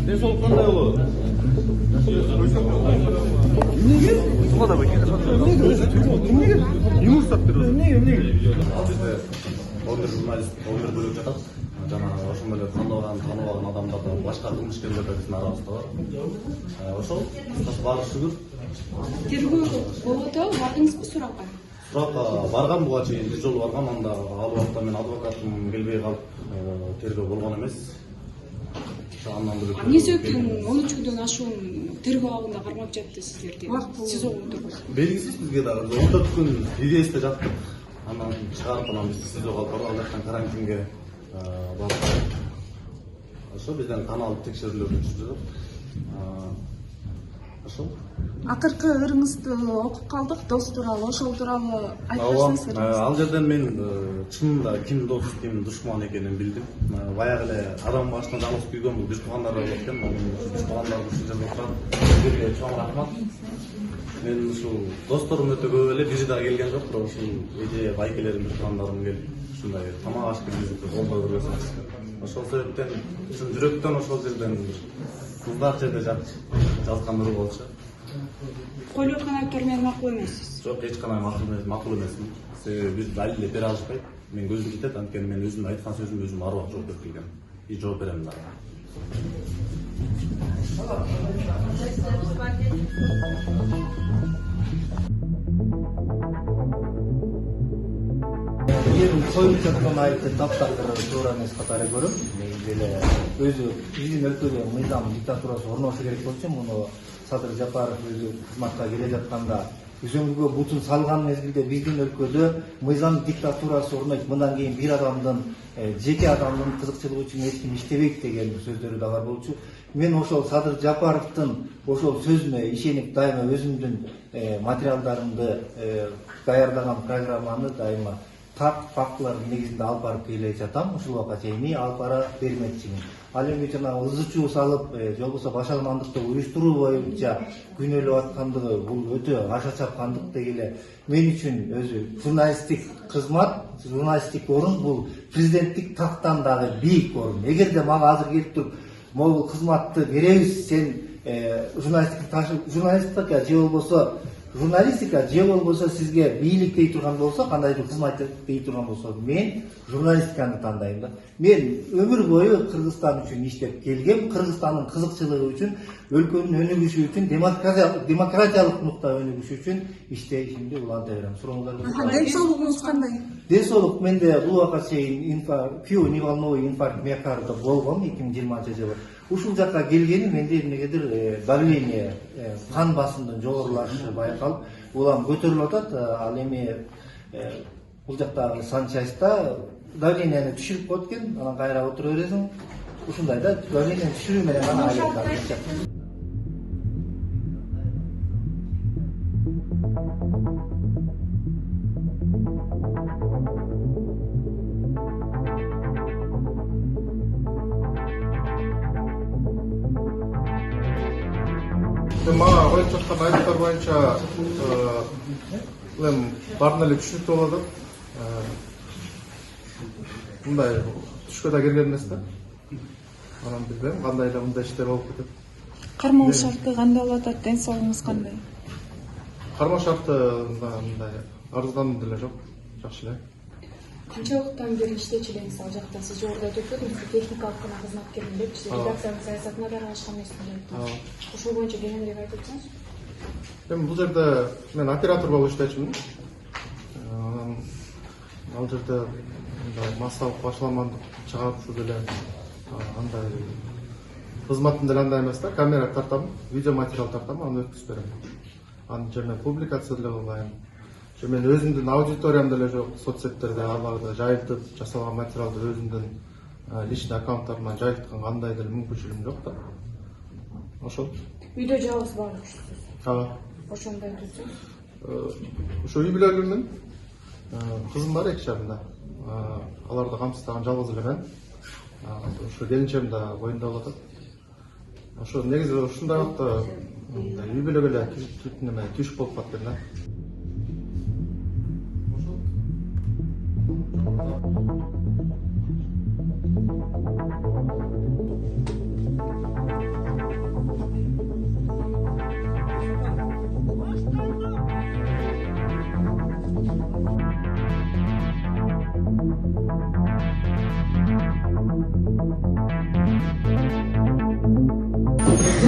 Dens soолук кандай болот? Эмнеге? Туга да бекер. Эмнеге? Юмурсап туруп. Эмнеге? Ал жерде Оңдыр журналист, Оңдыр бөлүп жатат. Жанагы ошондой эле тандалган, тааныбалган адамдарды, башка кылмышкерлерди биздин арабызда бар. Ошол баары шүгүр. Тергөө болуп атабы, бардыңызбы суракка? Суракка барган буга чейин бир жолу барган, анда ал убакта мен адвокатым келбей калып, тергөө болгон эмес. Андан бөлөк. Эмне себептен 13 күндөн ашуун тергөө абында кармап жатты сиздерди? Сиз отурбуз. Белгисиз бизге дагы 14 күн ИГСте жаттык. Анан чыгарып анан бизди СИЗОго алып барды, ал жактан карантинге барып. Ошо бизден канал текшерүүлөр өтүп жатат. Ошол. Акыркы ырыңызды окуп калдык, дос тууралуу, ошол тууралуу айтып Ал жерден мен чынында ким дос, ким душман экенин билдим. Баягы эле адам башына жалгыз күйгөн бул биз туугандар болот экен. Туугандар ушул жерде турат. Сиздерге чоң рахмат. Мен ушул досторум өтө көп эле, бири да келген жок, бирок ушул эже байкелерим, туугандарым келип ушундай тамак аш киргизип колдоо көргөзүп. Ошол себептен чын жүрөктөн ошол жерден кыздар жерде жазган ыры болчу. Койлоо канаттар менен макул эмессиз. Жок, эч кандай макул эмесмин. Себеби биз далил бере алышпайт. Мен көзүм жетет, анткени мен өзүм айткан сөзүм өзүм арбап жооп берип келгем. И жооп берем дагы. Эми коюлуп жаткан айыпты таптагдыруу туура эмес катары көрөм. Негизи эле өзү биздин өлкөдө мыйзам диктатурасы орношу керек болчу. Муну Садыр Жапаров өзү кызматка келе жатканда үзөңгүгө бутун салган мезгилде биздин өлкөдө мыйзам диктатурасы орнойт. Мындан кийин бир адамдын жеке адамдын кызыкчылыгы үчүн эч ким иштебейт деген сөздөрү да бар болчу. Мен ошол Садыр Жапаровдун ошол сөзүнө ишенип дайыма өзүмдүн материалдарымды даярдаган программаны дайыма так фактылардын негизинде алып барып келе жатам. Ушул убакка чейин алып бара бермекчимин. Ал эми жанагы ызы чуу салып, же болбосо башалмандыкты уюштуруу боюнча күнөөлөп аткандыгы бул өтө аша чапкандык деги эле. Мен үчүн өзү журналисттик кызмат, журналисттик орун бул президенттик тактан дагы бийик орун. Эгерде мага азыр келип туруп, могул кызматты беребиз, сен журналистика же болбосо сизге бийлик дей турган болсо, кандайдыр кызмат дей турган болсо, мен журналистиканы тандайм да. Мен өмүр бою Кыргызстан үчүн иштеп келгем, Кыргызстандын кызыкчылыгы үчүн, өлкөнүн өнүгүшү үчүн, демократиялык нукта өнүгүшү үчүн иштешимди уланта берем. Сурооңуздар. Ден соолугуңуз кандай? Ден соолук менде бул убакка чейин неволновый инфаркт миокарда болгон 2020-жылы. Ушул жакка келгени менде эмнегедир давление, кан басымдын жогорулашы байкалып, улам көтөрүлүп атат. Ал эми бул жактагы санчаста давлениени түшүрүп коет экен, анан кайра отура бересиң. Ушундай да давлениени түшүрүү менен гана айлыктар. Мага коюп жаткан айыптар боюнча баардыгына эле түшүнүктүү болуп атат. Мындай түшкө да келген эмес да. Анан билбейм кандай да мындай иштер болуп кетет. Кармоо шарты кандай болуп атат? Ден соолугуңуз кандай? Кармоо шарты мындай арыздануу деле жок, жакшы эле. Канча убакыттан бери иштечү элеңиз ал жакта? Сиз жогоруда айтып өттүңүз, техникалык гана кызматкермин деп, сиз редакциянын саясатына да аралашкан эмесмин деп. Ушул боюнча кеңирээк айтып өтсөңүз. Эми бул жерде мен оператор болуп иштечүмүн. Ал жерде массалык башаламандык чыгарып ушул деле андай кызматым деле андай эмес да, камера тартам, видео материал тартам, аны өткүзүп берем. Аны же мен публикация деле кылбайм. Же мен өзүмдүн аудиториям деле жок, соцсеттерде аларды жайылтып жасалган материалды өзүмдүн личный аккаунттарыман жайылткан кандай деле мүмкүнчүлүгүм жок да. Ошол. Үйдө жалгыз баары күчсүз. Ошондой турсуз. Ошо үй бүлөлүүмүн. Кызым бар 2 жашында. Аларды камсыздаган жалгыз эле мен. Ошо келинчем да боюнда болуп атат. Ошо негизи ушундай вакытта үй бүлөгө эле түшүп болуп калат экен да.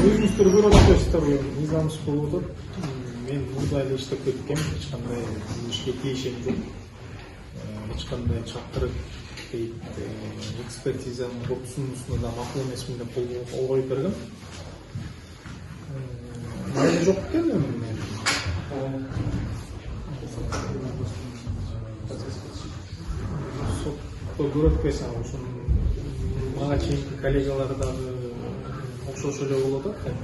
өзүңүздөр көрүп атпайсыздар, мыйзам іш болуп атат. Мен мурда эле иштеп кеткем, эч кандай ишке тийишим жок. Эч кандай чакырып дейт, экспертизанын корутундусуна да макул эмесмин деп кол коюп бергем. Майда жок экен мен. Сотто көрүп атпайсың, ошону мага чейинки коллегалар дагы окшош эле болуп атат,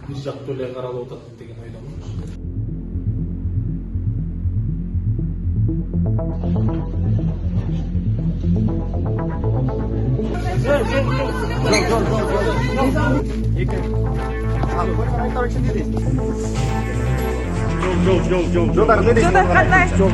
бир жактуу эле каралып атат деген ойдомун. Жок,